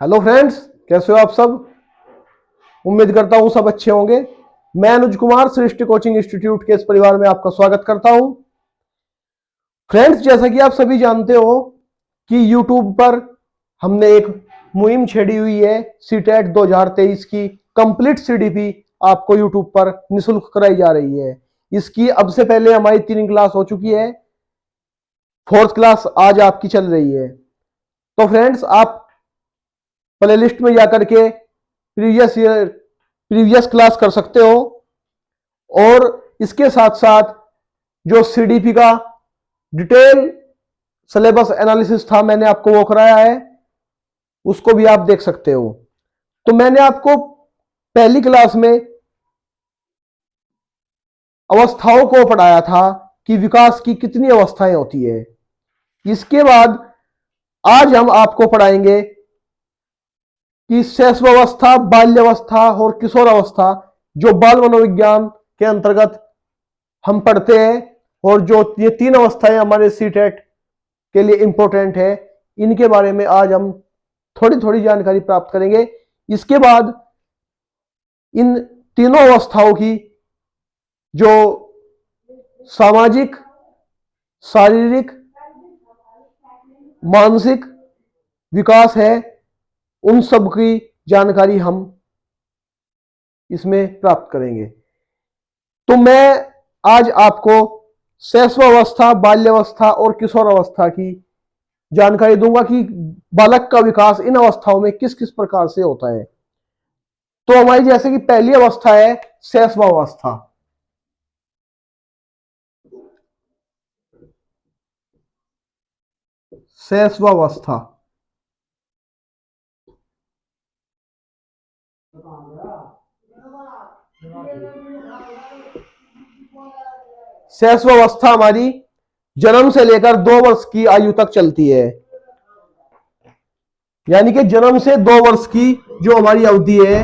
Hello friends, कैसे हो आप सब। उम्मीद करता हूं सब अच्छे होंगे। मैं अनुज कुमार सृष्टि कोचिंग इंस्टीट्यूट के इस परिवार में आपका स्वागत करता हूं। फ्रेंड्स, जैसा कि आप सभी जानते हो कि यूट्यूब पर हमने एक मुहिम छेड़ी हुई है। सीटेट 2023 की कंप्लीट सीडीपी आपको यूट्यूब पर निःशुल्क कराई जा रही है। इसकी अब से पहले हमारी 3 क्लास हो चुकी है, 4th क्लास आज आपकी चल रही है। तो फ्रेंड्स, आप प्ले लिस्ट में जाकर के प्रीवियस क्लास कर सकते हो। और इसके साथ साथ जो सीडीपी का डिटेल सिलेबस एनालिसिस था, मैंने आपको वो कराया है, उसको भी आप देख सकते हो। तो मैंने आपको पहली क्लास में अवस्थाओं को पढ़ाया था कि विकास की कितनी अवस्थाएं होती है। इसके बाद आज हम आपको पढ़ाएंगे कि शैशवावस्था, बाल्यावस्था और किशोरावस्था, जो बाल मनोविज्ञान के अंतर्गत हम पढ़ते हैं, और जो ये 3 अवस्थाएं हमारे सीटेट के लिए इंपॉर्टेंट है, इनके बारे में आज हम थोड़ी थोड़ी जानकारी प्राप्त करेंगे। इसके बाद इन तीनों अवस्थाओं की जो सामाजिक, शारीरिक, मानसिक विकास है, उन सब की जानकारी हम इसमें प्राप्त करेंगे। तो मैं आज आपको शैशवावस्था, बाल्यावस्था और किशोरावस्था की जानकारी दूंगा कि बालक का विकास इन अवस्थाओं में किस किस प्रकार से होता है। तो हमारी जैसे कि पहली अवस्था है शैशवावस्था। शैशवावस्था शैशवावस्था हमारी जन्म से लेकर 2 वर्ष की आयु तक चलती है। यानी कि जन्म से 2 वर्ष की जो हमारी अवधि है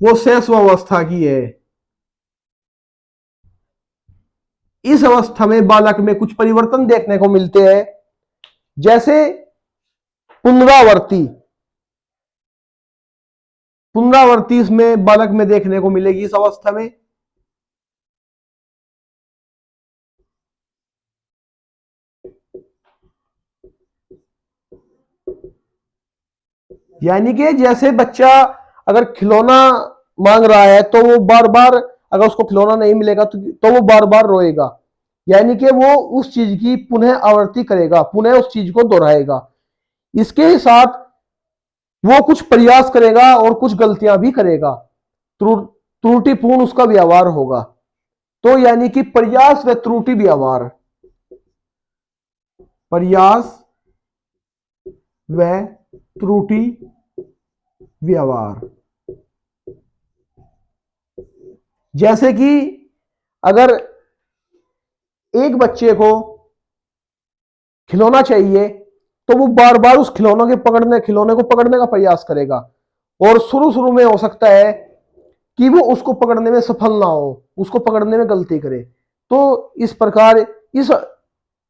वो शैशवावस्था की है। इस अवस्था में बालक में कुछ परिवर्तन देखने को मिलते हैं, जैसे पुनरावृत्ति। पुनरावृत्ति इसमें बालक में देखने को मिलेगी इस अवस्था में। यानी कि जैसे बच्चा अगर खिलौना मांग रहा है तो वो बार बार, अगर उसको खिलौना नहीं मिलेगा तो वो बार बार रोएगा। यानी कि वो उस चीज की पुनः आवृत्ति करेगा, पुनः उस चीज को दोहराएगा। इसके साथ वो कुछ प्रयास करेगा और कुछ गलतियां भी करेगा, त्रुटिपूर्ण उसका व्यवहार होगा। तो यानी कि प्रयास व त्रुटि व्यवहार, प्रयास व त्रुटि व्यवहार। जैसे कि अगर एक बच्चे को खिलौना चाहिए तो वो बार बार उस खिलौने को पकड़ने का प्रयास करेगा, और शुरू शुरू में हो सकता है कि वो उसको पकड़ने में सफल ना हो, उसको पकड़ने में गलती करे। तो इस प्रकार इस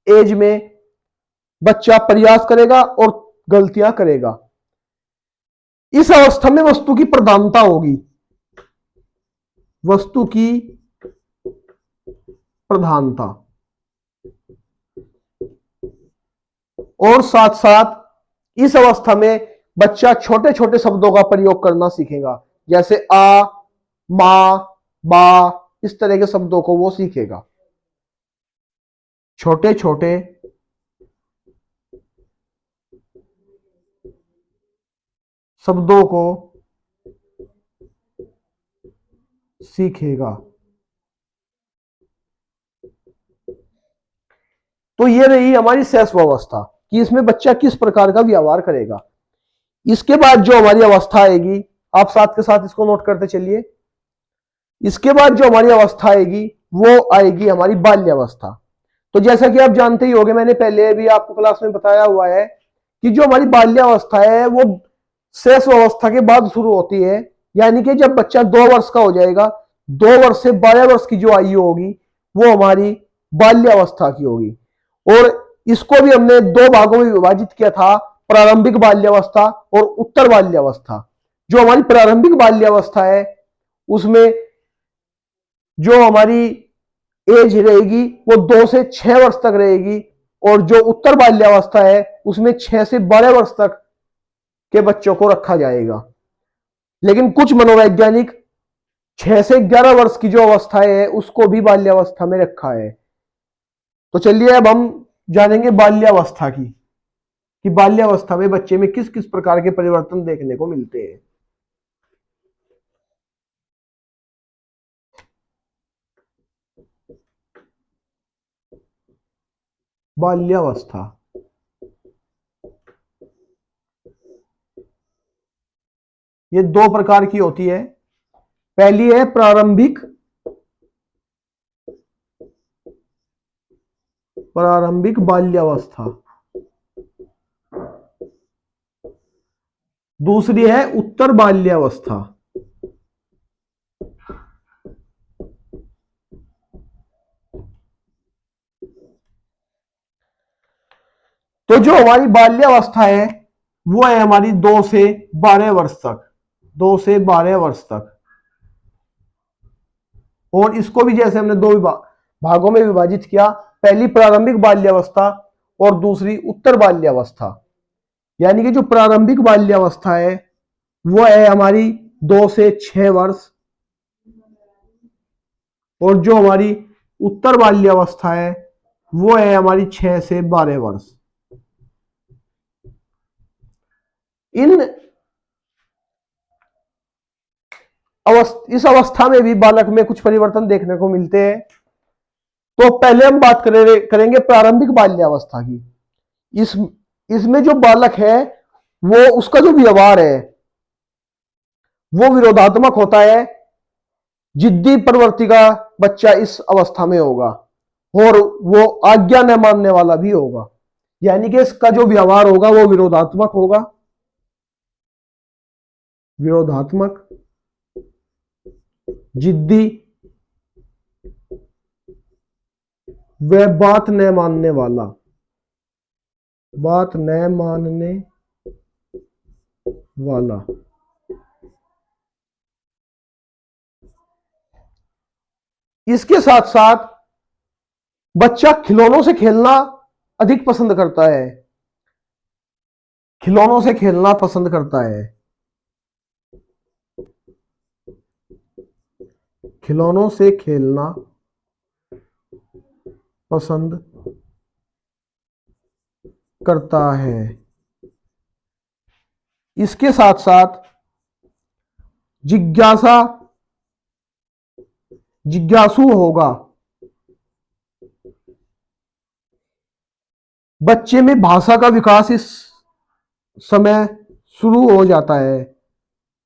एज में बच्चा प्रयास करेगा और गलतियां करेगा। इस अवस्था में वस्तु की प्रधानता होगी, वस्तु की प्रधानता, और साथ साथ इस अवस्था में बच्चा छोटे छोटे शब्दों का प्रयोग करना सीखेगा, जैसे आ, मां, बा, इस तरह के शब्दों को वो सीखेगा। छोटे छोटे शब्दों को सीखेगा। तो ये रही हमारी शैशवावस्था कि इसमें बच्चा किस प्रकार का व्यवहार करेगा। इसके बाद जो हमारी अवस्था आएगी, आप साथ के साथ इसको नोट करते चलिए। इसके बाद जो हमारी अवस्था आएगी वो आएगी हमारी बाल्यावस्था। तो जैसा कि आप जानते ही होंगे, मैंने पहले भी आपको क्लास में बताया हुआ है कि जो हमारी बाल्यावस्था है वो शैशवावस्था के बाद शुरू होती है। यानी कि जब बच्चा 2 वर्ष का हो जाएगा, 2 वर्ष से 12 वर्ष की जो आयु होगी वो हमारी बाल्यावस्था की होगी। और इसको भी हमने 2 भागों में विभाजित किया था, प्रारंभिक बाल्यावस्था और उत्तर बाल्यावस्था। जो हमारी प्रारंभिक बाल्यावस्था है उसमें जो हमारी एज रहेगी वो 2 से 6 वर्ष तक रहेगी, और जो उत्तर बाल्यावस्था है उसमें 6 से 12 वर्ष तक के बच्चों को रखा जाएगा। लेकिन कुछ मनोवैज्ञानिक 6 से 11 वर्ष की जो अवस्था है उसको भी बाल्यावस्था में रखा है। तो चलिए अब हम जानेंगे बाल्यावस्था की, कि बाल्यावस्था में बच्चे में किस किस प्रकार के परिवर्तन देखने को मिलते हैं। बाल्यावस्था ये 2 प्रकार की होती है। पहली है प्रारंभिक बाल्यावस्था, दूसरी है उत्तर बाल्यावस्था। तो जो हमारी बाल्यावस्था है वो है हमारी 2 से 12 वर्ष तक, 2 से 12 वर्ष तक। और इसको भी जैसे हमने 2 भागों में विभाजित किया, पहली प्रारंभिक बाल्यावस्था और दूसरी उत्तर बाल्यावस्था। यानी कि जो प्रारंभिक बाल्यावस्था है वो है हमारी 2 से 6 वर्ष, और जो हमारी उत्तर बाल्यावस्था है वो है हमारी 6 से 12 वर्ष। इस अवस्था में भी बालक में कुछ परिवर्तन देखने को मिलते हैं। तो पहले हम बात करेंगे प्रारंभिक बाल्यावस्था की। इसमें जो बालक है वो उसका जो व्यवहार है वो विरोधात्मक होता है। जिद्दी प्रवृत्ति का बच्चा इस अवस्था में होगा, और वो आज्ञा न मानने वाला भी होगा। यानी कि इसका जो व्यवहार होगा वो विरोधात्मक होगा, विरोधात्मक, जिद्दी, वह बात न मानने वाला, बात न मानने वाला। इसके साथ साथ बच्चा खिलौनों से खेलना अधिक पसंद करता है, खिलौनों से खेलना पसंद करता है, खिलौनों से खेलना पसंद करता है। इसके साथ साथ जिज्ञासु होगा। बच्चे में भाषा का विकास इस समय शुरू हो जाता है,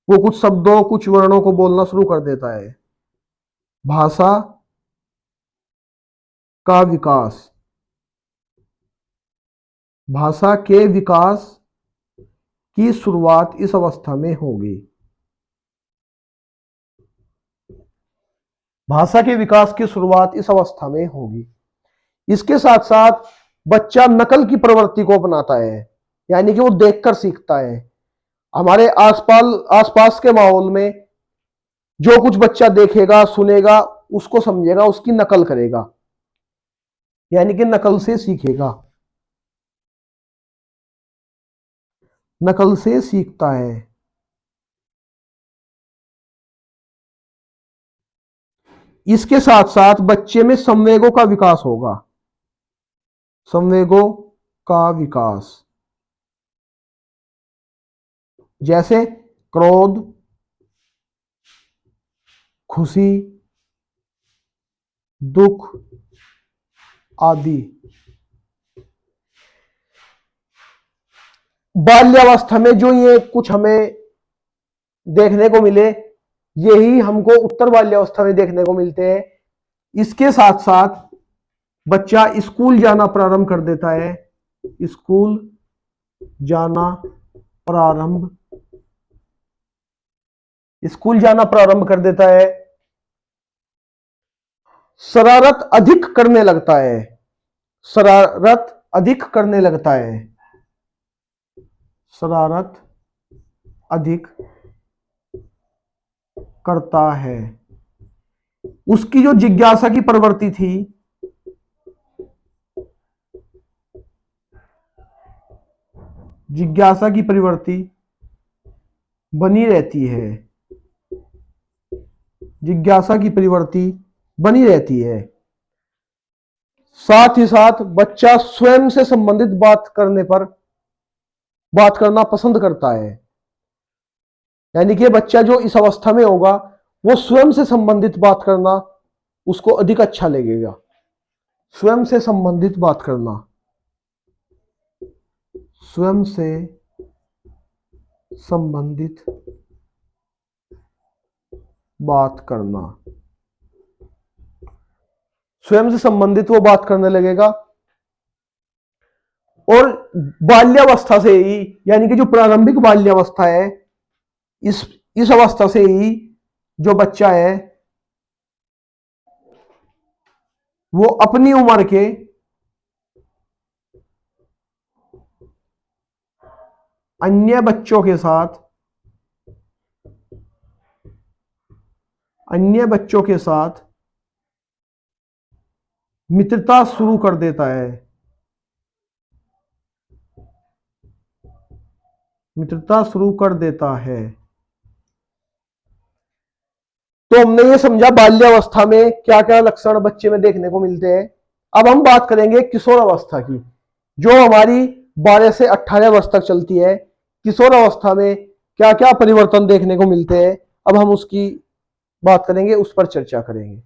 वो कुछ शब्दों कुछ वर्णों को बोलना शुरू कर देता है। भाषा का विकास, भाषा के विकास की शुरुआत इस अवस्था में होगी। भाषा के विकास की शुरुआत इस अवस्था में होगी। इसके साथ साथ बच्चा नकल की प्रवृत्ति को अपनाता है, यानी कि वो देखकर सीखता है। हमारे आसपास के माहौल में जो कुछ बच्चा देखेगा सुनेगा उसको समझेगा, उसकी नकल करेगा, यानी कि नकल से सीखेगा, नकल से सीखता है। इसके साथ साथ बच्चे में संवेगों का विकास होगा, संवेगों का विकास, जैसे क्रोध, खुशी, दुख आदि। बाल्यावस्था में जो ये कुछ हमें देखने को मिले यही हमको उत्तर बाल्यावस्था में देखने को मिलते हैं। इसके साथ साथ बच्चा स्कूल जाना प्रारंभ कर देता है, स्कूल जाना प्रारंभ, स्कूल जाना प्रारंभ कर देता है। शरारत अधिक करने लगता है, शरारत अधिक करने लगता है, शरारत अधिक करता है। उसकी जो जिज्ञासा की प्रवृत्ति थी, जिज्ञासा की प्रवृत्ति बनी रहती है, जिज्ञासा की प्रवृत्ति बनी रहती है। साथ ही साथ बच्चा स्वयं से संबंधित बात करना पसंद करता है। यानी कि बच्चा जो इस अवस्था में होगा वो स्वयं से संबंधित बात करना उसको अधिक अच्छा लगेगा। स्वयं से संबंधित बात करना, स्वयं से संबंधित बात करना, स्वयं से संबंधित वो बात करने लगेगा। और बाल्यावस्था से ही, यानी कि जो प्रारंभिक बाल्यावस्था है, इस अवस्था से ही जो बच्चा है वो अपनी उम्र के अन्य बच्चों के साथ, अन्य बच्चों के साथ मित्रता शुरू कर देता है, मित्रता शुरू कर देता है। तो हमने ये समझा बाल्यावस्था में क्या क्या लक्षण बच्चे में देखने को मिलते हैं। अब हम बात करेंगे किशोर अवस्था की, जो हमारी 12 से 18 वर्ष तक चलती है। किशोर अवस्था में क्या क्या परिवर्तन देखने को मिलते हैं, अब हम उसकी बात करेंगे, उस पर चर्चा करेंगे।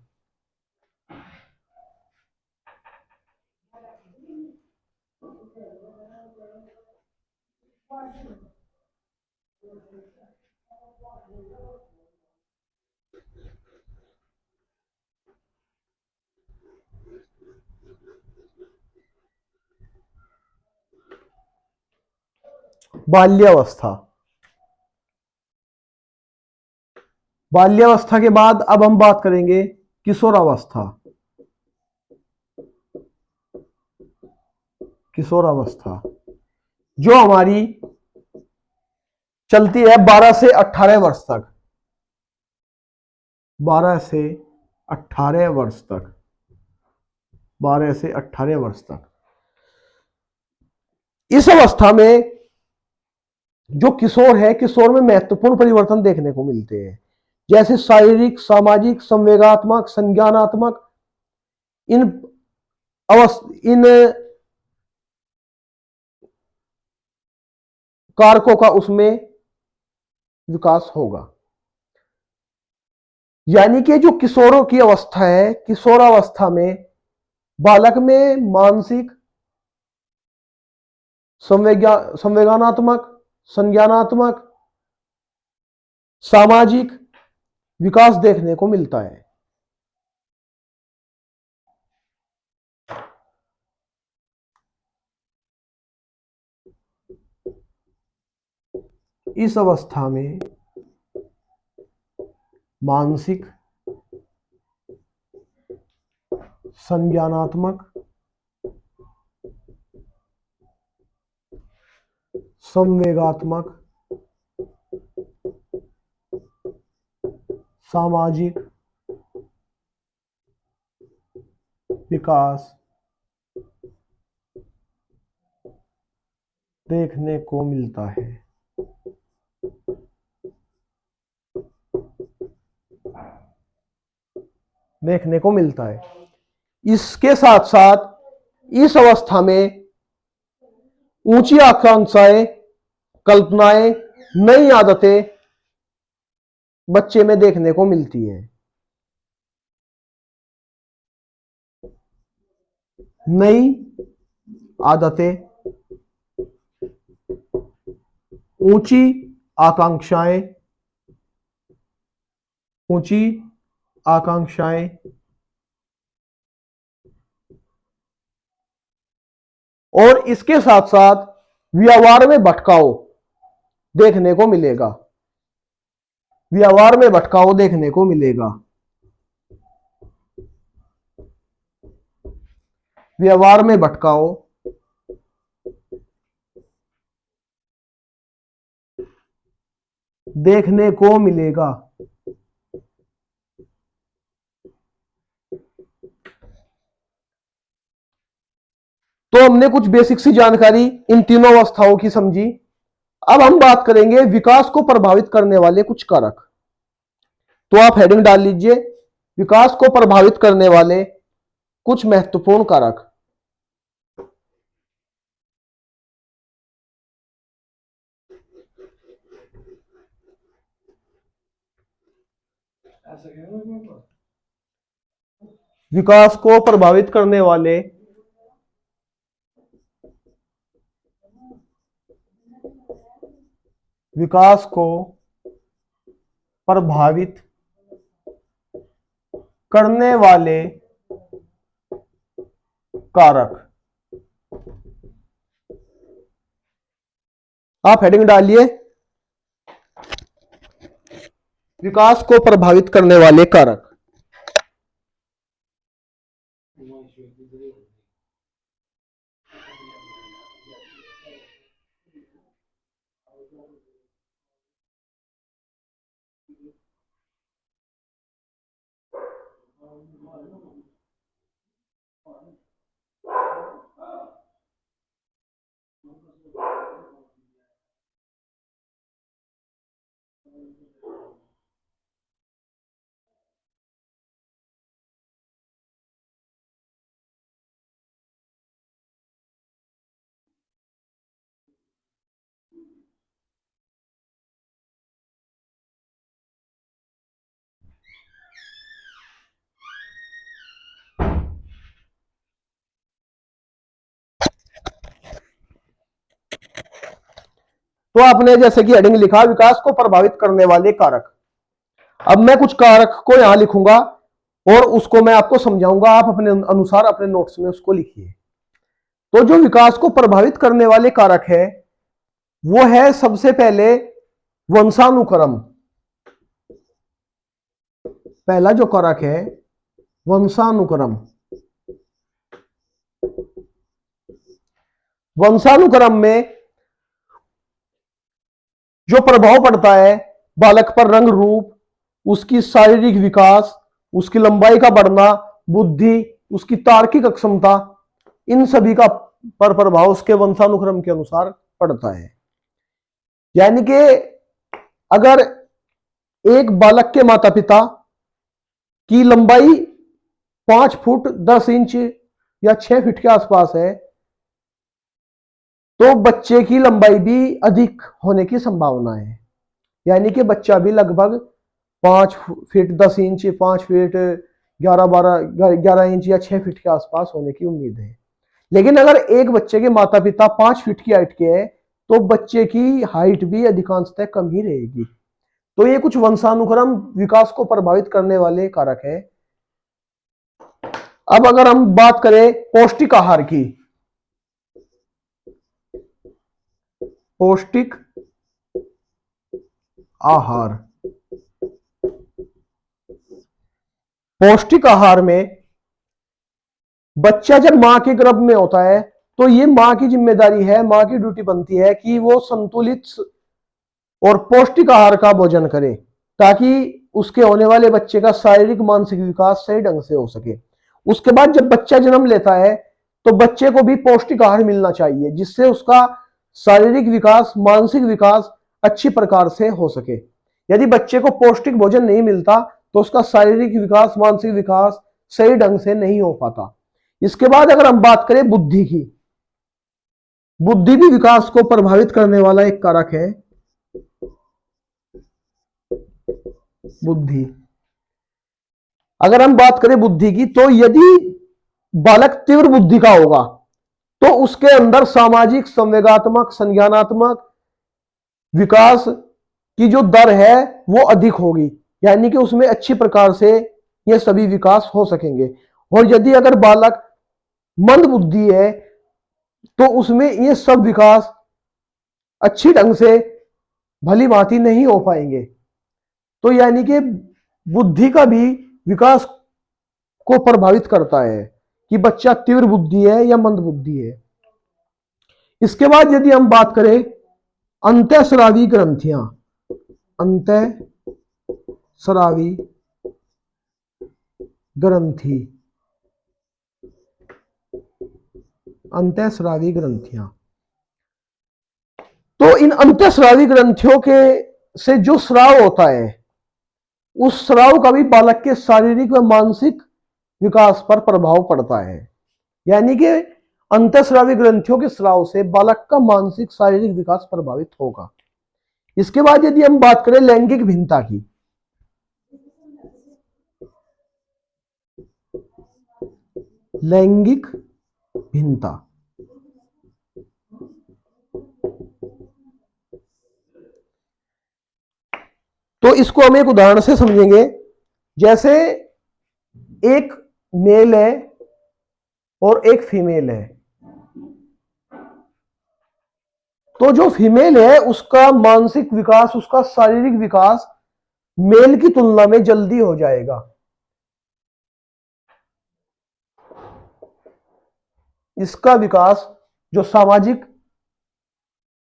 बाल्यावस्था, बाल्यावस्था के बाद अब हम बात करेंगे किशोरावस्था। किशोरावस्था जो हमारी चलती है 12 से 18 वर्ष तक, 12 से 18 वर्ष तक, 12 से 18 वर्ष तक। इस अवस्था में जो किशोर है, किशोर में महत्वपूर्ण परिवर्तन देखने को मिलते हैं, जैसे शारीरिक, सामाजिक, संवेगात्मक, संज्ञानात्मक, इन इन कारकों का उसमें विकास होगा। यानी कि जो किशोरों की अवस्था है, किशोरावस्था में बालक में मानसिक, संवेगानात्मक, संज्ञानात्मक, सामाजिक विकास देखने को मिलता है। इस अवस्था में मानसिक, संज्ञानात्मक, संवेगात्मक, सामाजिक विकास देखने को मिलता है। देखने को मिलता है। इसके साथ साथ इस अवस्था में ऊंची आकांक्षाएं, कल्पनाएं, नई आदतें बच्चे में देखने को मिलती है। नई आदतें, ऊंची आकांक्षाएं, ऊंची आकांक्षाएं और इसके साथ साथ व्यवहार में भटकाव देखने को मिलेगा। व्यवहार में भटकाव देखने को मिलेगा। व्यवहार में भटकाव देखने को मिलेगा। तो हमने कुछ बेसिक सी जानकारी इन तीनों अवस्थाओं की समझी। अब हम बात करेंगे विकास को प्रभावित करने वाले कुछ कारक। तो आप हेडिंग डाल लीजिए, विकास को प्रभावित करने वाले कुछ महत्वपूर्ण कारक। विकास को प्रभावित करने वाले विकास को प्रभावित करने वाले कारक। आप हेडिंग डालिए, विकास को प्रभावित करने वाले कारक। तो आपने जैसे कि हेडिंग लिखा विकास को प्रभावित करने वाले कारक। अब मैं कुछ कारक को यहां लिखूंगा और उसको मैं आपको समझाऊंगा, आप अपने अनुसार अपने नोट्स में उसको लिखिए। तो जो विकास को प्रभावित करने वाले कारक है वो है सबसे पहले वंशानुक्रम। पहला जो कारक है वंशानुक्रम। वंशानुक्रम में जो प्रभाव पड़ता है बालक पर, रंग रूप, उसकी शारीरिक विकास, उसकी लंबाई का बढ़ना, बुद्धि, उसकी तार्किक क्षमता, इन सभी का पर प्रभाव उसके वंशानुक्रम के अनुसार पड़ता है। यानी कि अगर एक बालक के माता पिता की लंबाई 5 फुट 10 इंच या 6 फीट के आसपास है तो बच्चे की लंबाई भी अधिक होने की संभावना है। यानी कि बच्चा भी लगभग 5 फीट 10 इंच, 5 फीट 11 इंच या 6 फीट के आसपास होने की उम्मीद है। लेकिन अगर एक बच्चे के माता पिता 5 फीट की हाइट के हैं तो बच्चे की हाइट भी अधिकांशतः कम ही रहेगी। तो ये कुछ वंशानुक्रम विकास को प्रभावित करने वाले कारक है। अब अगर हम बात करें पौष्टिक आहार की, पौष्टिक आहार। पौष्टिक आहार में बच्चा जब मां के गर्भ में होता है तो ये मां की जिम्मेदारी है, मां की ड्यूटी बनती है कि वो संतुलित और पौष्टिक आहार का भोजन करे ताकि उसके होने वाले बच्चे का शारीरिक मानसिक विकास सही ढंग से हो सके। उसके बाद जब बच्चा जन्म लेता है तो बच्चे को भी पौष्टिक आहार मिलना चाहिए जिससे उसका शारीरिक विकास, मानसिक विकास अच्छी प्रकार से हो सके। यदि बच्चे को पौष्टिक भोजन नहीं मिलता तो उसका शारीरिक विकास, मानसिक विकास सही ढंग से नहीं हो पाता। इसके बाद अगर हम बात करें बुद्धि की, बुद्धि भी विकास को प्रभावित करने वाला एक कारक है। बुद्धि, अगर हम बात करें बुद्धि की तो यदि बालक तीव्र बुद्धि का होगा तो उसके अंदर सामाजिक, संवेगात्मक, संज्ञानात्मक विकास की जो दर है वो अधिक होगी। यानी कि उसमें अच्छी प्रकार से ये सभी विकास हो सकेंगे। और यदि अगर बालक मंद बुद्धि है तो उसमें ये सब विकास अच्छी ढंग से भली भांति नहीं हो पाएंगे। तो यानी कि बुद्धि का भी विकास को प्रभावित करता है कि बच्चा तीव्र बुद्धि है या मंद बुद्धि है। इसके बाद यदि हम बात करें अंतःस्रावी ग्रंथियां, अंतःस्रावी ग्रंथि, अंतःस्रावी ग्रंथियां। तो इन अंतःस्रावी ग्रंथियों के से जो स्राव होता है, उस स्राव का भी बालक के शारीरिक व मानसिक विकास पर प्रभाव पड़ता है। यानी कि अंतःस्रावी ग्रंथियों के स्राव से बालक का मानसिक शारीरिक विकास प्रभावित होगा। इसके बाद यदि हम बात करें लैंगिक भिन्नता की, लैंगिक भिन्नता, तो इसको हम एक उदाहरण से समझेंगे। जैसे एक मेल है और एक फीमेल है, तो जो फीमेल है उसका मानसिक विकास, उसका शारीरिक विकास मेल की तुलना में जल्दी हो जाएगा। इसका विकास जो सामाजिक,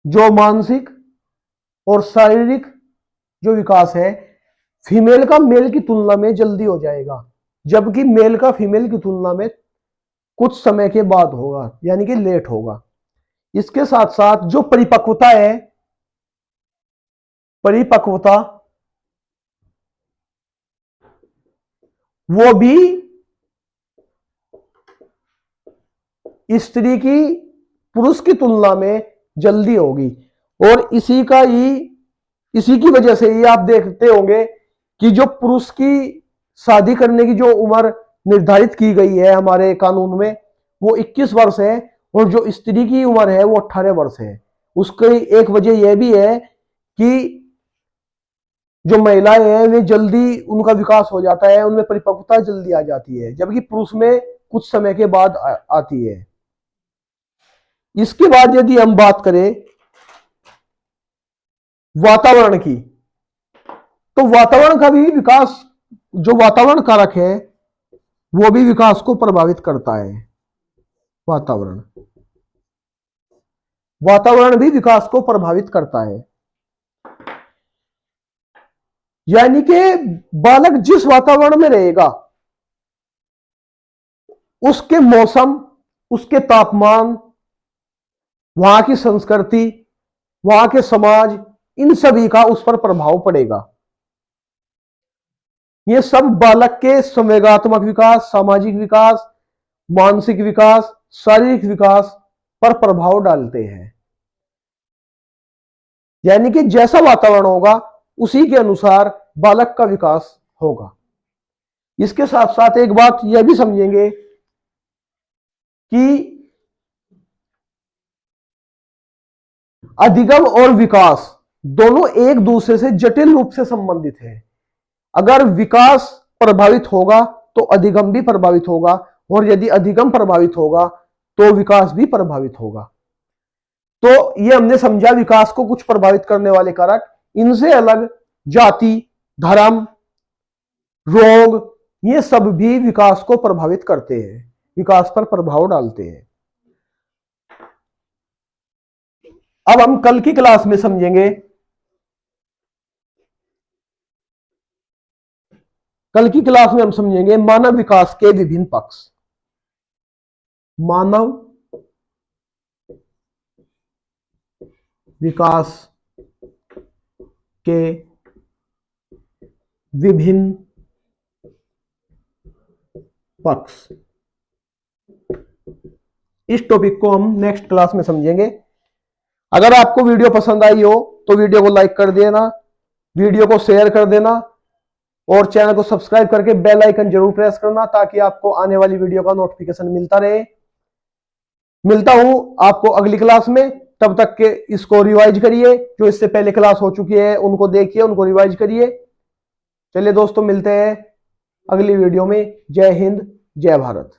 जो मानसिक और शारीरिक जो विकास है, फीमेल का मेल की तुलना में जल्दी हो जाएगा, जबकि मेल का फीमेल की तुलना में कुछ समय के बाद होगा, यानी कि लेट होगा। इसके साथ साथ जो परिपक्वता है, परिपक्वता वो भी स्त्री की पुरुष की तुलना में जल्दी होगी। और इसी की वजह से ही आप देखते होंगे कि जो पुरुष की शादी करने की जो उम्र निर्धारित की गई है हमारे कानून में, वो 21 वर्ष है, और जो स्त्री की उम्र है वो 18 वर्ष है। उसकी एक वजह यह भी है कि जो महिलाएं हैं वे जल्दी, उनका विकास हो जाता है, उनमें परिपक्वता जल्दी आ जाती है, जबकि पुरुष में कुछ समय के बाद आती है। इसके बाद यदि हम बात करें वातावरण की, तो वातावरण का भी विकास, जो वातावरण कारक है वो भी विकास को प्रभावित करता है। वातावरण, वातावरण भी विकास को प्रभावित करता है। यानी कि बालक जिस वातावरण में रहेगा, उसके मौसम, उसके तापमान, वहां की संस्कृति, वहां के समाज, इन सभी का उस पर प्रभाव पड़ेगा। ये सब बालक के संवेगात्मक विकास, सामाजिक विकास, मानसिक विकास, शारीरिक विकास पर प्रभाव डालते हैं। यानी कि जैसा वातावरण होगा उसी के अनुसार बालक का विकास होगा। इसके साथ साथ एक बात यह भी समझेंगे कि अधिगम और विकास दोनों एक दूसरे से जटिल रूप से संबंधित है। अगर विकास प्रभावित होगा तो अधिगम भी प्रभावित होगा, और यदि अधिगम प्रभावित होगा तो विकास भी प्रभावित होगा। तो ये हमने समझा विकास को कुछ प्रभावित करने वाले कारक। इनसे अलग जाति, धर्म, रोग, ये सब भी विकास को प्रभावित करते हैं, विकास पर प्रभाव डालते हैं। अब हम कल की क्लास में समझेंगे, कल की क्लास में हम समझेंगे मानव विकास के विभिन्न पक्ष। मानव विकास के विभिन्न पक्ष, इस टॉपिक को हम नेक्स्ट क्लास में समझेंगे। अगर आपको वीडियो पसंद आई हो तो वीडियो को लाइक कर देना, वीडियो को शेयर कर देना, और चैनल को सब्सक्राइब करके बेल आइकन जरूर प्रेस करना, ताकि आपको आने वाली वीडियो का नोटिफिकेशन मिलता रहे। मिलता हूं आपको अगली क्लास में, तब तक के इसको रिवाइज करिए। जो इससे पहले क्लास हो चुकी है उनको देखिए, उनको रिवाइज करिए। चलिए दोस्तों, मिलते हैं अगली वीडियो में। जय हिंद, जय भारत।